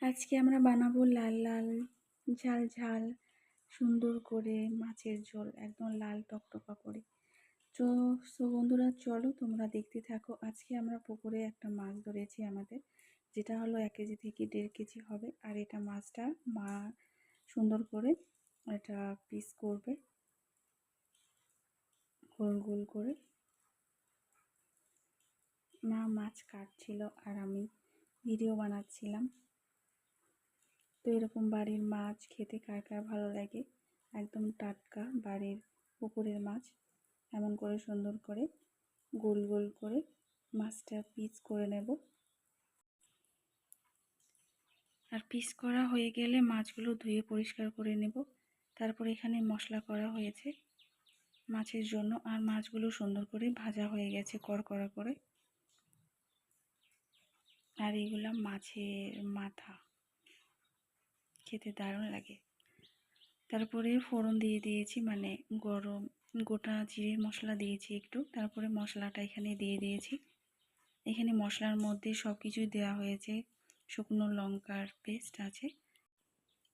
আজকে আমরা বানাবো লাল লাল ঝাল ঝাল সুন্দর করে মাছের ঝোল, একদম লাল টকটকা করে। তো বন্ধুরা, চলো তোমরা দেখতে থাকো। আজকে আমরা পুকুরে একটা মাছ ধরেছি আমাদের, যেটা হলো 1 কেজি থেকে 1.5 কেজি হবে। আর এটা মাছটা মা সুন্দর করে এটা পিস করবে গোল গোল করে। মা মাছ কাটছিল আর আমি ভিডিও বানাচ্ছিলাম। তো এরকম বাড়ির মাছ খেতে কার কার ভালো লাগে, একদম টাটকা বাড়ির পুকুরের মাছ। এমন করে সুন্দর করে গোল গোল করে মাছটা পিস করে নেব। আর পিস করা হয়ে গেলে মাছগুলো ধুয়ে পরিষ্কার করে নেব। তারপর এখানে মশলা করা হয়েছে মাছের জন্য, আর মাছগুলো সুন্দর করে ভাজা হয়ে গেছে কড়কড়া করে। আর এগুলা মাছের মাথা, খেতে দারুণ লাগে। তারপরে ফোড়ন দিয়ে দিয়েছি, মানে গরম গোটা জিরে মশলা দিয়েছি একটু। তারপরে মশলাটা এখানে দিয়ে দিয়েছি। এখানে মশলার মধ্যে সব কিছুই দেওয়া হয়েছে, শুকনো লঙ্কার পেস্ট আছে,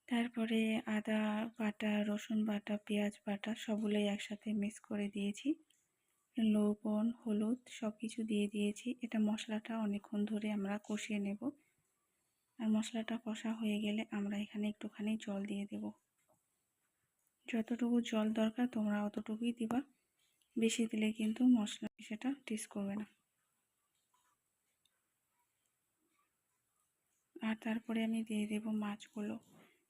তারপরে আদা বাটা, রসুন বাটা, পেঁয়াজ বাটা সবগুলোই একসাথে মিক্স করে দিয়েছি। লবণ, হলুদ সব কিছু দিয়ে দিয়েছি। এটা মশলাটা অনেকক্ষণ ধরে আমরা কষিয়ে নেব। আর মশলাটা কষা হয়ে গেলে আমরা এখানে একটুখানি জল দিয়ে দেব। যতটুকু জল দরকার তোমরা অতটুকুই দিবা, বেশি দিলে কিন্তু মশলা সেটা টেস্ট করবে না। আর তারপরে আমি দিয়ে দেব মাছগুলো,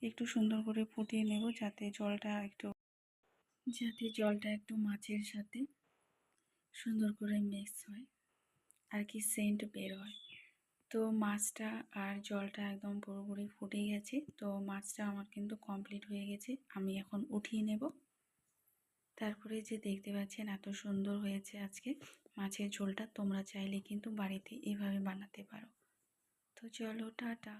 একটু সুন্দর করে ফুটিয়ে নেব যাতে জলটা একটু মাছের সাথে সুন্দর করে মিক্স হয়, আর কি সেন্ট বের হয়। তো মাছটা আর জলটা একদম পুরোপুরি ফুটে গেছে। তো মাছটা আমার কিন্তু কমপ্লিট হয়ে গেছে, আমি এখন উঠিয়ে নেব। তারপরে যে দেখতে পাচ্ছেন এত সুন্দর হয়েছে আজকে মাছের ঝোলটা। তোমরা চাইলে কিন্তু বাড়িতে এভাবে বানাতে পারো। তো চলো, টাটা।